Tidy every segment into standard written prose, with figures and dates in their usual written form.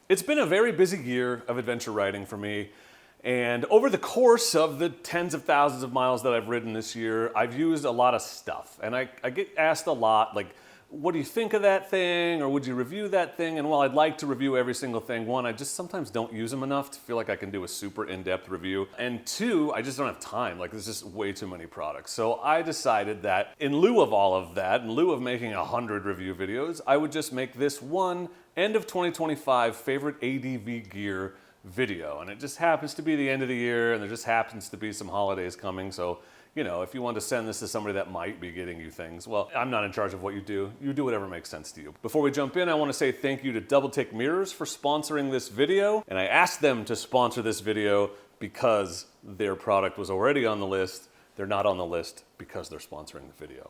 It's been a very busy year of adventure riding for me, and over the course of the tens of thousands of miles that I've ridden this year, I've used a lot of stuff. And I get asked a lot, like, what do you think of that thing, or would you review that thing? And while I'd like to review every single thing, one, I just sometimes don't use them enough to feel like I can do a super in-depth review. And two, I just don't have time. Like, there's just way too many products. So I decided that in lieu of all of that, in lieu of making 100 review videos, I would just make this one end of 2025 favorite ADV gear video. And it just happens to be the end of the year, and there just happens to be some holidays coming. So, you know, if you want to send this to somebody that might be getting you things, well, I'm not in charge of what you do. You do whatever makes sense to you. Before we jump in, I want to say thank you to Doubletake Mirrors for sponsoring this video. And I asked them to sponsor this video because their product was already on the list. They're not on the list because they're sponsoring the video.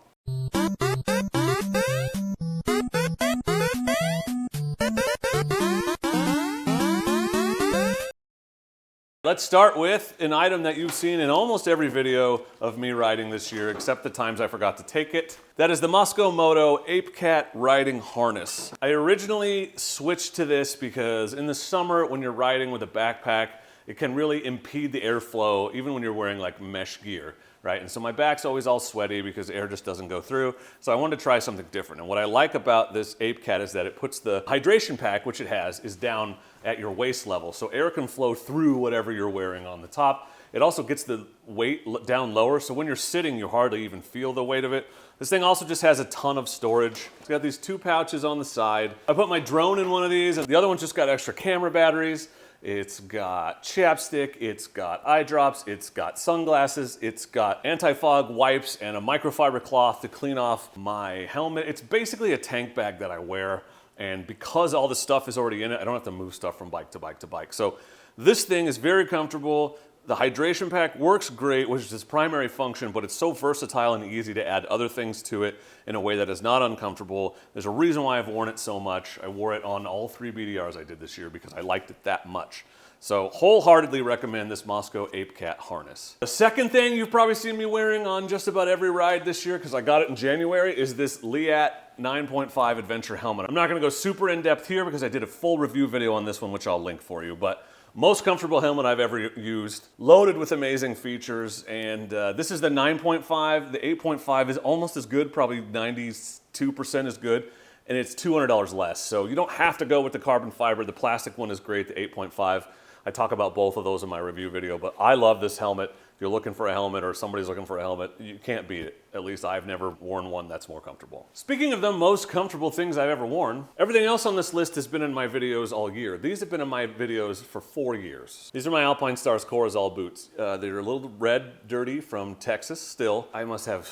Let's start with an item that you've seen in almost every video of me riding this year, except the times I forgot to take it. That is the Moscow Moto ApeCat riding harness. I originally switched to this because in the summer when you're riding with a backpack, it can really impede the airflow even when you're wearing like mesh gear, right? And so my back's always all sweaty because air just doesn't go through. So I wanted to try something different. And what I like about this ApeCat is that it puts the hydration pack, which it has, is down at your waist level. So air can flow through whatever you're wearing on the top. It also gets the weight down lower. So when you're sitting, you hardly even feel the weight of it. This thing also just has a ton of storage. It's got these two pouches on the side. I put my drone in one of these, and the other one's just got extra camera batteries. It's got chapstick, it's got eye drops, it's got sunglasses, it's got anti-fog wipes and a microfiber cloth to clean off my helmet. It's basically a tank bag that I wear, and because all the stuff is already in it, I don't have to move stuff from bike to bike to bike. So this thing is very comfortable. The hydration pack works great, which is its primary function, but it's so versatile and easy to add other things to it in a way that is not uncomfortable. There's a reason why I've worn it so much. I wore it on all 3 BDRs I did this year because I liked it that much. So wholeheartedly recommend this Moscow ApeCat harness. The second thing you've probably seen me wearing on just about every ride this year, because I got it in January, is this Liat 9.5 Adventure helmet. I'm not gonna go super in depth here because I did a full review video on this one, which I'll link for you, but most comfortable helmet I've ever used, loaded with amazing features, and this is the 9.5. The 8.5 is almost as good, probably 92% as good, and it's $200 less. So you don't have to go with the carbon fiber. The plastic one is great, the 8.5. I talk about both of those in my review video, but I love this helmet. If you're looking for a helmet or somebody's looking for a helmet, you can't beat it. At least I've never worn one that's more comfortable. Speaking of the most comfortable things I've ever worn, everything else on this list has been in my videos all year. These have been in my videos for 4 years. These are my Alpine Stars Corazal boots. They're a little red, dirty from Texas still. I must have,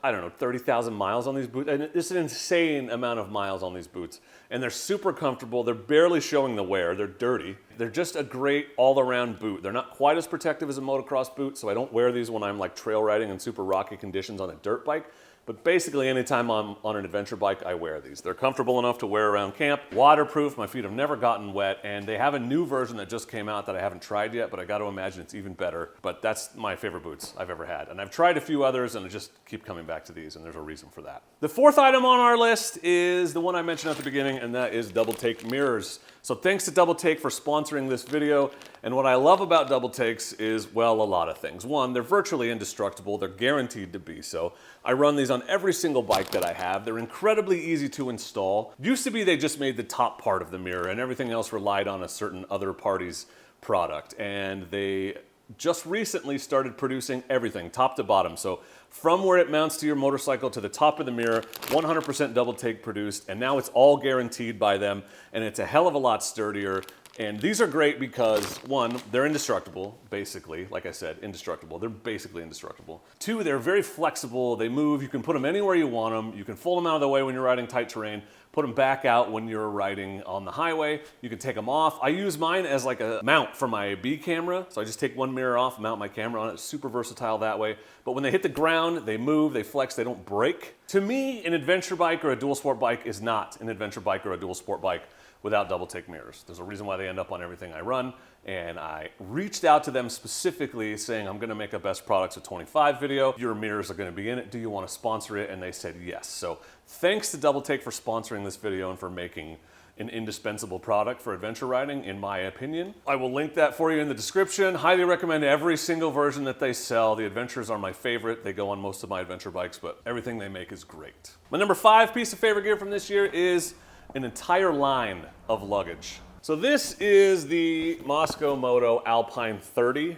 I don't know, 30,000 miles on these boots. And it's an insane amount of miles on these boots. And they're super comfortable. They're barely showing the wear. They're dirty. They're just a great all-around boot. They're not quite as protective as a motocross boot, so I don't wear these when I'm like trail riding in super rocky conditions on a dirt bike. But basically anytime I'm on an adventure bike, I wear these. They're comfortable enough to wear around camp, waterproof, my feet have never gotten wet, and they have a new version that just came out that I haven't tried yet, but I gotta imagine it's even better. But that's my favorite boots I've ever had. And I've tried a few others and I just keep coming back to these, and there's a reason for that. The fourth item on our list is the one I mentioned at the beginning, and that is Doubletake Mirrors. So thanks to Doubletake for sponsoring this video. And what I love about Doubletakes is, well, a lot of things. One, they're virtually indestructible. They're guaranteed to be so. I run these on every single bike that I have. They're incredibly easy to install. Used to be they just made the top part of the mirror and everything else relied on a certain other party's product. And they just recently started producing everything, top to bottom. So from where it mounts to your motorcycle to the top of the mirror, 100% Doubletake produced, and now it's all guaranteed by them, and it's a hell of a lot sturdier. And these are great because, one, they're indestructible, basically. Like I said, indestructible. They're basically indestructible. Two, they're very flexible. They move. You can put them anywhere you want them. You can fold them out of the way when you're riding tight terrain, put them back out when you're riding on the highway. You can take them off. I use mine as like a mount for my B camera. So I just take one mirror off, mount my camera on it. It's super versatile that way. But when they hit the ground, they move, they flex, they don't break. To me, an adventure bike or a dual sport bike is not an adventure bike or a dual sport bike without Doubletake mirrors. There's a reason why they end up on everything I run, and I reached out to them specifically saying, I'm gonna make a best products of 25 video. Your mirrors are gonna be in it. Do you wanna sponsor it? And they said yes. So thanks to Doubletake for sponsoring this video and for making an indispensable product for adventure riding, in my opinion. I will link that for you in the description. Highly recommend every single version that they sell. The Adventures are my favorite. They go on most of my adventure bikes, but everything they make is great. My number 5 piece of favorite gear from this year is an entire line of luggage. So this is the Moscow Moto Alpine 30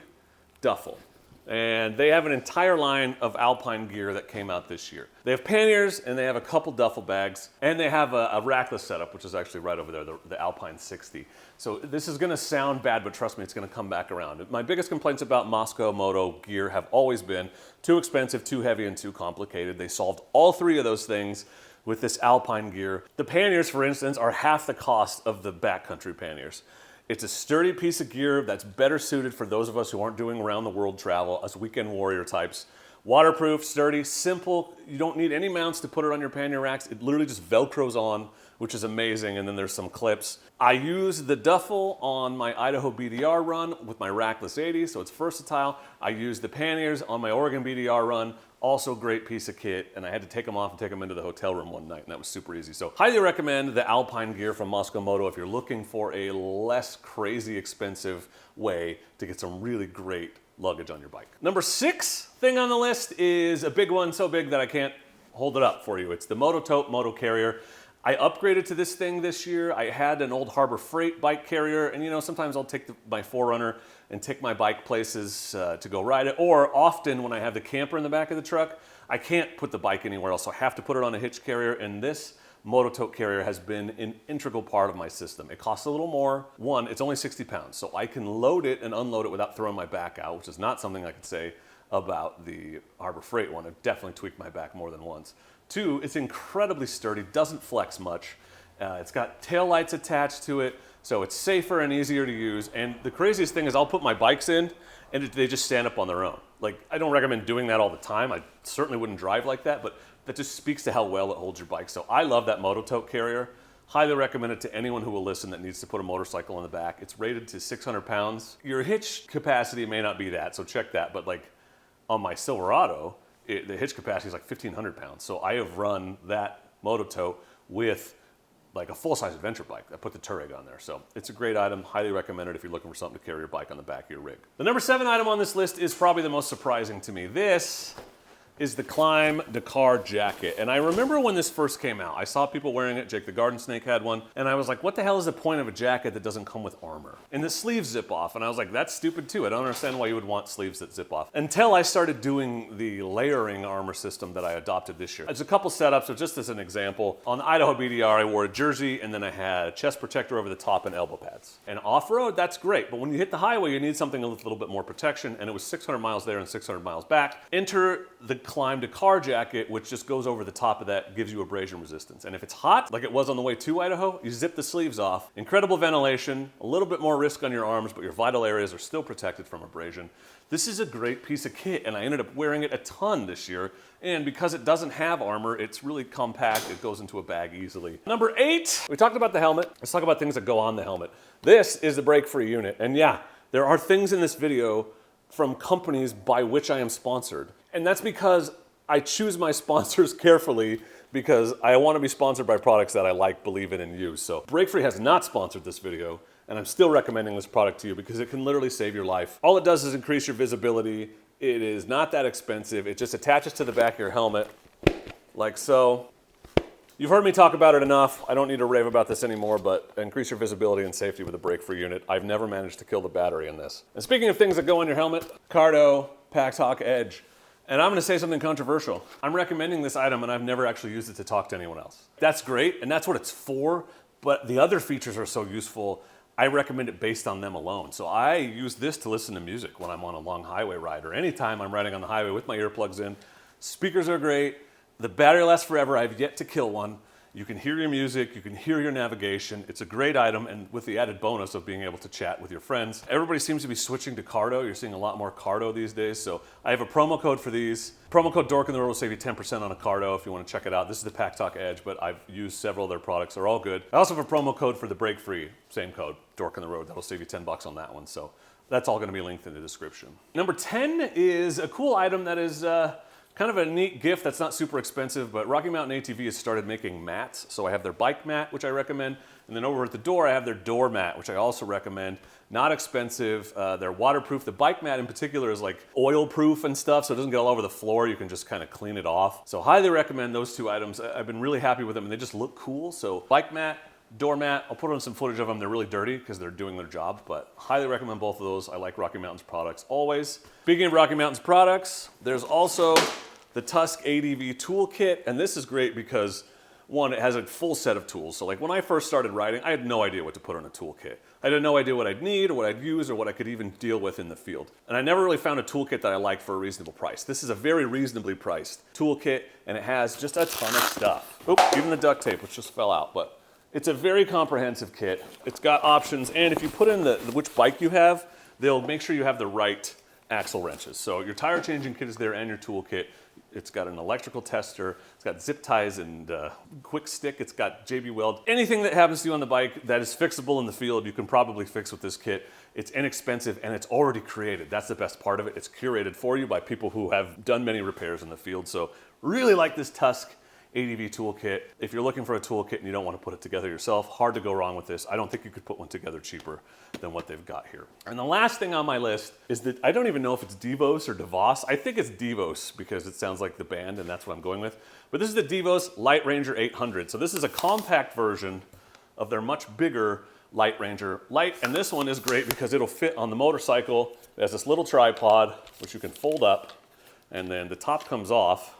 duffel. And they have an entire line of Alpine gear that came out this year. They have panniers, and they have a couple duffel bags, and they have a rackless setup, which is actually right over there, the Alpine 60. So this is gonna sound bad, but trust me, it's gonna come back around. My biggest complaints about Moscow Moto gear have always been too expensive, too heavy, and too complicated. They solved all 3 of those things with this Alpine gear. The panniers, for instance, are half the cost of the backcountry panniers. It's a sturdy piece of gear that's better suited for those of us who aren't doing around the world travel, us weekend warrior types. Waterproof, sturdy, simple. You don't need any mounts to put it on your pannier racks. It literally just Velcros on, which is amazing, and then there's some clips. I use the duffel on my Idaho BDR run with my rackless 80, so it's versatile. I use the panniers on my Oregon BDR run, also great piece of kit, and I had to take them off and take them into the hotel room one night, and that was super easy. So highly recommend the Alpine gear from Moscow Moto if you're looking for a less crazy expensive way to get some really great luggage on your bike. Number 6 thing on the list is a big one, so big that I can't hold it up for you. It's the Moto Tote Moto Carrier. I upgraded to this thing this year. I had an old Harbor Freight bike carrier, and you know, sometimes I'll take my 4Runner and take my bike places to go ride it, or often when I have the camper in the back of the truck, I can't put the bike anywhere else, so I have to put it on a hitch carrier, and this Moto Tote carrier has been an integral part of my system. It costs a little more. One, it's only 60 pounds, so I can load it and unload it without throwing my back out, which is not something I could say about the Harbor Freight one. I've definitely tweaked my back more than once. 2, it's incredibly sturdy, doesn't flex much. It's got tail lights attached to it, so it's safer and easier to use. And the craziest thing is I'll put my bikes in, and they just stand up on their own. Like, I don't recommend doing that all the time. I certainly wouldn't drive like that, but that just speaks to how well it holds your bike. So I love that Moto Tote carrier. Highly recommend it to anyone who will listen that needs to put a motorcycle in the back. It's rated to 600 pounds. Your hitch capacity may not be that, so check that. But like on my Silverado, the hitch capacity is like 1,500 pounds. So I have run that Moto Tote with like a full-size adventure bike. I put the Touareg on there. So it's a great item. Highly recommend it if you're looking for something to carry your bike on the back of your rig. The number 7 item on this list is probably the most surprising to me. This is the Klim Dakar jacket. And I remember when this first came out, I saw people wearing it. Jake the Garden Snake had one. And I was like, what the hell is the point of a jacket that doesn't come with armor? And the sleeves zip off. And I was like, that's stupid too. I don't understand why you would want sleeves that zip off. Until I started doing the layering armor system that I adopted this year. There's a couple setups, so just as an example, on the Idaho BDR, I wore a jersey and then I had a chest protector over the top and elbow pads. And off-road, that's great. But when you hit the highway, you need something with a little bit more protection. And it was 600 miles there and 600 miles back. Enter the Klim Dakar jacket, which just goes over the top of that, gives you abrasion resistance. And if it's hot, like it was on the way to Idaho, you zip the sleeves off. Incredible ventilation, a little bit more risk on your arms, but your vital areas are still protected from abrasion. This is a great piece of kit, and I ended up wearing it a ton this year. And because it doesn't have armor, it's really compact. It goes into a bag easily. Number 8, we talked about the helmet. Let's talk about things that go on the helmet. This is the brake-free unit. And yeah, there are things in this video from companies by which I am sponsored. And that's because I choose my sponsors carefully because I want to be sponsored by products that I like, believe in, and use. So Brake-Free has not sponsored this video, and I'm still recommending this product to you because it can literally save your life. All it does is increase your visibility. It is not that expensive. It just attaches to the back of your helmet like so. You've heard me talk about it enough. I don't need to rave about this anymore, but increase your visibility and safety with a brake-free unit. I've never managed to kill the battery in this. And speaking of things that go on your helmet, Cardo Pax Hawk Edge. And I'm gonna say something controversial. I'm recommending this item and I've never actually used it to talk to anyone else. That's great, and that's what it's for, but the other features are so useful, I recommend it based on them alone. So I use this to listen to music when I'm on a long highway ride or anytime I'm riding on the highway with my earplugs in. Speakers are great. The battery lasts forever. I've yet to kill one. You can hear your music, you can hear your navigation. It's a great item, and with the added bonus of being able to chat with your friends. Everybody seems to be switching to Cardo. You're seeing a lot more Cardo these days, so I have a promo code for these. Promo code Dork in the Road will save you 10% on a Cardo if you want to check it out. This is the Pax Hawk Edge, but I've used several of their products. They're all good. I also have a promo code for the Brake Free, same code, Dork in the Road. That'll save you 10 bucks on that one, so that's all going to be linked in the description. Number 10 is a cool item that is kind of a neat gift that's not super expensive, but Rocky Mountain ATV has started making mats. So I have their bike mat, which I recommend, And then over at the door, I have their door mat, which I also recommend. Not expensive. They're waterproof. The bike mat in particular is like oil proof and stuff, so it doesn't get all over the floor. You can just kind of clean it off. So highly recommend those two items. I've been really happy with them and they just look cool. So bike mat, door mat, I'll put on some footage of them. They're really dirty because they're doing their job, but highly recommend both of those. I like Rocky Mountains products always. Speaking of Rocky Mountains products, there's also the Tusk ADV toolkit, and this is great because one, it has a full set of tools. So like when I first started riding, I had no idea what to put on a toolkit. I had no idea what I'd need or what I'd use or what I could even deal with in the field. And I never really found a toolkit that I liked for a reasonable price. This is a very reasonably priced toolkit and it has just a ton of stuff. Oop, even the duct tape, which just fell out, but it's a very comprehensive kit. It's got options, and if you put in which bike you have, they'll make sure you have the right axle wrenches. So your tire changing kit is there and your toolkit. It's got an electrical tester, it's got zip ties and quick stick, it's got JB Weld. Anything that happens to you on the bike that is fixable in the field, you can probably fix with this kit. It's inexpensive and it's already created. That's the best part of it. It's curated for you by people who have done many repairs in the field. So really like this Tusk ADV toolkit. If you're looking for a toolkit and you don't want to put it together yourself, hard to go wrong with this. I don't think you could put one together cheaper than what they've got here. And the last thing on my list is that I don't even know if it's Devos or DeVos. I think it's Devos because it sounds like the band and that's what I'm going with. But this is the Devos Light Ranger 800. So this is a compact version of their much bigger Light Ranger Light. And this one is great because it'll fit on the motorcycle. It has this little tripod, which you can fold up, and then the top comes off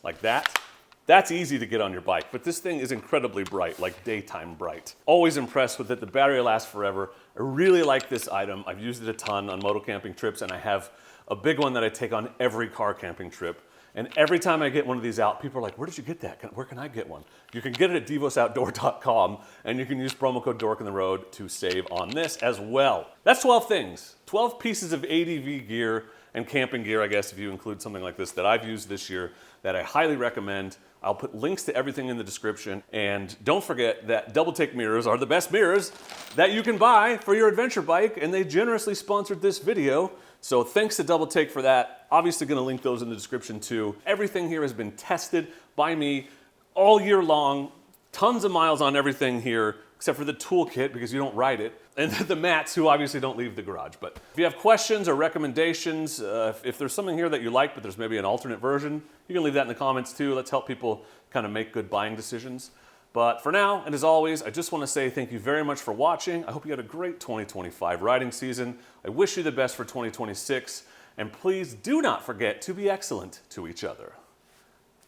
like that. That's easy to get on your bike, but this thing is incredibly bright, like daytime bright. Always impressed with it. The battery lasts forever. I really like this item. I've used it a ton on moto camping trips, and I have a big one that I take on every car camping trip. And every time I get one of these out, people are like, where did you get that? Where can I get one? You can get it at devosoutdoor.com, and you can use promo code Dork in the Road to save on this as well. That's 12 things, 12 pieces of ADV gear and camping gear, I guess, if you include something like this, that I've used this year that I highly recommend. I'll put links to everything in the description. And don't forget that Doubletake mirrors are the best mirrors that you can buy for your adventure bike, and they generously sponsored this video. So thanks to Doubletake for that. Obviously gonna link those in the description too. Everything here has been tested by me all year long. Tons of miles on everything here, except for the toolkit because you don't ride it. And the mats, who obviously don't leave the garage. But if you have questions or recommendations, if there's something here that you like, but there's maybe an alternate version, you can leave that in the comments too. Let's help people kind of make good buying decisions. But for now, and as always, I just want to say thank you very much for watching. I hope you had a great 2025 riding season. I wish you the best for 2026. And please do not forget to be excellent to each other.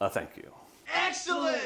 Thank you. Excellent!